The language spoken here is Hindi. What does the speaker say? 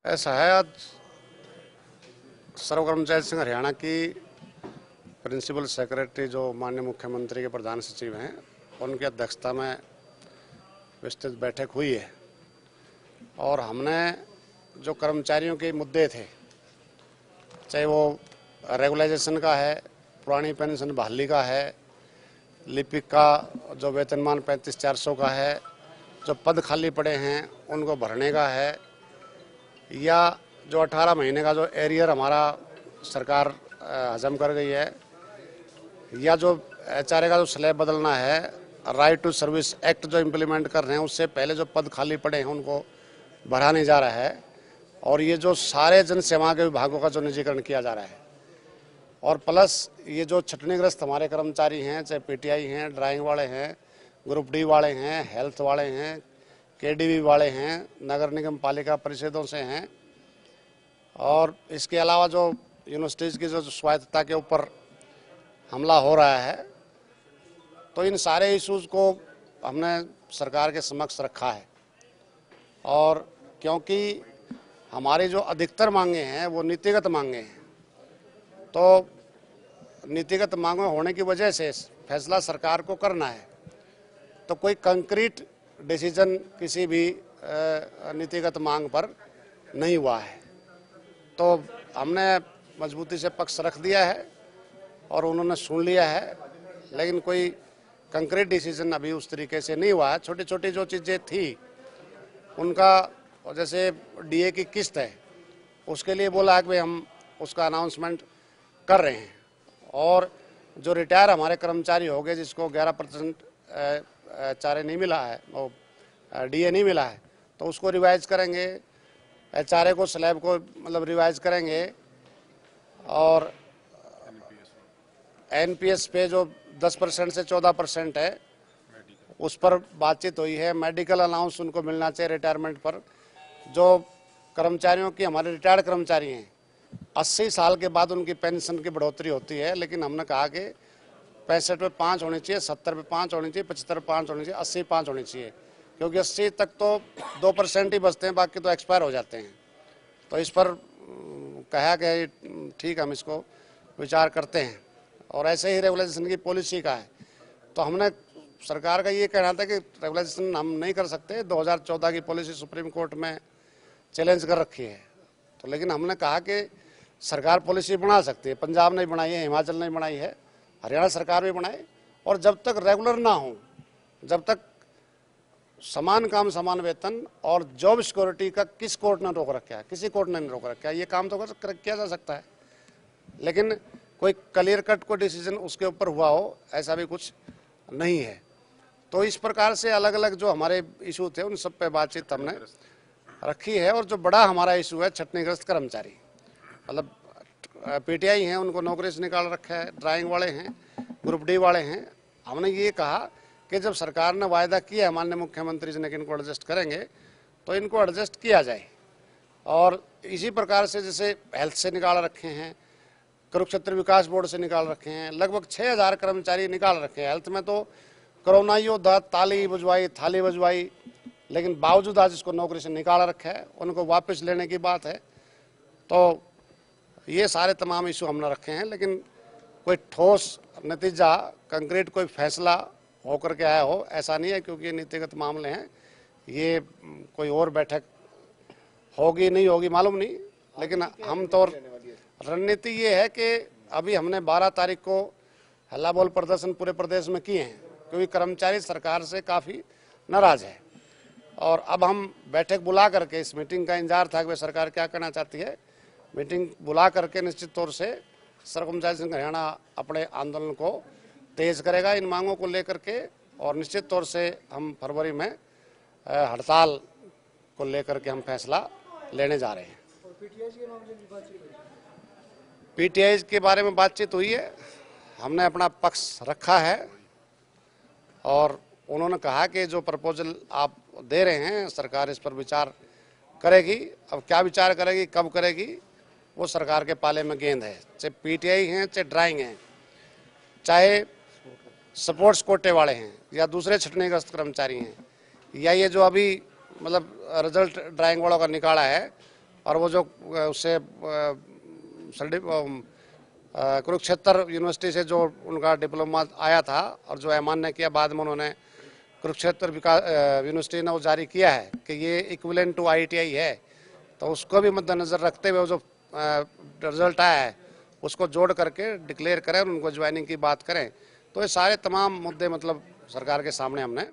ऐसा है, आज सर्व कर्मचारी संघ हरियाणा की प्रिंसिपल सेक्रेटरी जो माननीय मुख्यमंत्री के प्रधान सचिव हैं, उनकी अध्यक्षता में विस्तृत बैठक हुई है और हमने जो कर्मचारियों के मुद्दे थे, चाहे वो रेगुलाइजेशन का है, पुरानी पेंशन बहाली का है, लिपिक का जो वेतनमान 35,400 का है, जो पद खाली पड़े हैं उनको भरने का है, या जो 18 महीने का जो एरियर हमारा सरकार हजम कर गई है, या जो एचआरए का जो स्लैब बदलना है, राइट टू सर्विस एक्ट जो इम्प्लीमेंट कर रहे हैं, उससे पहले जो पद खाली पड़े हैं उनको भरा नहीं जा रहा है, और ये जो सारे जन सेवा के विभागों का जो निजीकरण किया जा रहा है, और प्लस ये जो छटनीग्रस्त हमारे कर्मचारी हैं, चाहे पीटीआई हैं, ड्राइंग वाले हैं, ग्रुप डी वाले हैं, हेल्थ वाले हैं, केडीबी वाले हैं, नगर निगम पालिका परिषदों से हैं, और इसके अलावा जो यूनिवर्सिटीज़ की जो स्वायत्तता के ऊपर हमला हो रहा है, तो इन सारे इश्यूज़ को हमने सरकार के समक्ष रखा है। और क्योंकि हमारी जो अधिकतर मांगे हैं वो नीतिगत मांगे हैं, तो नीतिगत मांगों होने की वजह से फैसला सरकार को करना है, तो कोई कंक्रीट डिसीजन किसी भी नीतिगत मांग पर नहीं हुआ है। तो हमने मजबूती से पक्ष रख दिया है और उन्होंने सुन लिया है, लेकिन कोई कंक्रीट डिसीजन अभी उस तरीके से नहीं हुआ है। छोटी छोटी जो चीज़ें थी उनका, जैसे डीए की किस्त है, उसके लिए बोला है कि भाई हम उसका अनाउंसमेंट कर रहे हैं, और जो रिटायर हमारे कर्मचारी हो गए जिसको 11% एचआरए नहीं मिला है, वो डीए नहीं मिला है, तो उसको रिवाइज करेंगे, एचआरए को स्लैब को मतलब रिवाइज करेंगे, और एनपीएस पे जो 10% से 14% है उस पर बातचीत हुई है। मेडिकल अलाउंस उनको मिलना चाहिए रिटायरमेंट पर। जो कर्मचारियों की, हमारे रिटायर्ड कर्मचारी हैं, 80 साल के बाद उनकी पेंशन की बढ़ोतरी होती है, लेकिन हमने कहा कि 65 पे 5 होनी चाहिए, 70 पे 5 होनी चाहिए, 75 पे 5 होनी चाहिए, 80 पे 5 होनी चाहिए, क्योंकि 80 तक तो 2% ही बचते हैं, बाकी तो एक्सपायर हो जाते हैं। तो इस पर कहा कि ठीक, हम इसको विचार करते हैं, और ऐसे ही रेगुलाइजेशन की पॉलिसी का है। तो हमने सरकार का ये कहना था कि रेगुलाइजेशन हम नहीं कर सकते, 2014 की पॉलिसी सुप्रीम कोर्ट में चैलेंज कर रखी है, तो लेकिन हमने कहा कि सरकार पॉलिसी बना सकती है। पंजाब ने बनाई है, हिमाचल ने बनाई है, हरियाणा सरकार भी बनाए, और जब तक रेगुलर ना हो, जब तक समान काम समान वेतन और जॉब सिक्योरिटी का किस कोर्ट ने रोक रखा है? किसी कोर्ट ने नहीं रोक रखा है। ये काम तो किया जा सकता है, लेकिन कोई क्लियर कट को डिसीजन उसके ऊपर हुआ हो, ऐसा भी कुछ नहीं है। तो इस प्रकार से अलग अलग जो हमारे इशू थे उन सब पे बातचीत हमने रखी है। और जो बड़ा हमारा इशू है छटनीग्रस्त कर्मचारी, मतलब पीटीआई हैं, उनको नौकरी से निकाल रखा है, ड्राइंग वाले हैं, ग्रुप डी वाले हैं। हमने ये कहा कि जब सरकार ने वायदा किया है माननीय मुख्यमंत्री जी ने कि इनको एडजस्ट करेंगे, तो इनको एडजस्ट किया जाए। और इसी प्रकार से जैसे हेल्थ से निकाल रखे हैं, कुरुक्षेत्र विकास बोर्ड से निकाल रखे हैं, लगभग 6,000 कर्मचारी निकाल रखे हैं। हेल्थ में तो कोरोना योद्धा ताली बजवाई, थाली बजवाई, लेकिन बावजूद आज इसको नौकरी से निकाल रखा है, उनको वापस लेने की बात है। तो ये सारे तमाम इशू हमने रखे हैं, लेकिन कोई ठोस नतीजा, कंक्रीट कोई फैसला होकर के आया हो ऐसा नहीं है, क्योंकि ये नीतिगत मामले हैं। ये कोई और बैठक होगी नहीं होगी मालूम नहीं, लेकिन हम तो रणनीति ये है कि अभी हमने 12 तारीख को हल्ला बोल प्रदर्शन पूरे प्रदेश में किए हैं, क्योंकि कर्मचारी सरकार से काफ़ी नाराज है। और अब हम बैठक बुला करके, इस मीटिंग का इंतजार था कि सरकार क्या करना चाहती है, मीटिंग बुला करके निश्चित तौर से सर्व कर्मचारी संघ हरियाणा अपने आंदोलन को तेज करेगा इन मांगों को लेकर के, और निश्चित तौर से हम फरवरी में हड़ताल को लेकर के हम फैसला लेने जा रहे हैं। पीटीआई के बारे में बातचीत हुई है, हमने अपना पक्ष रखा है, और उन्होंने कहा कि जो प्रपोजल आप दे रहे हैं सरकार इस पर विचार करेगी। अब क्या विचार करेगी, कब करेगी, वो सरकार के पाले में गेंद है। चाहे पीटीआई हैं, चाहे ड्राइंग हैं, चाहे स्पोर्ट्स कोटे वाले हैं, या दूसरे छटनीग्रस्त कर्मचारी हैं, या ये जो अभी मतलब रिजल्ट ड्राइंग वालों का निकाला है, और वो जो उससे कुरुक्षेत्र यूनिवर्सिटी से जो उनका डिप्लोमा आया था और जो अमान्य किया, बाद में उन्होंने कुरुक्षेत्र विकास यूनिवर्सिटी ने वो जारी किया है कि ये इक्विवेलेंट टू IITI है, तो उसको भी मद्देनजर रखते हुए जो रिजल्ट आया है उसको जोड़ करके डिक्लेयर करें और उनको ज्वाइनिंग की बात करें। तो ये सारे तमाम मुद्दे मतलब सरकार के सामने हमने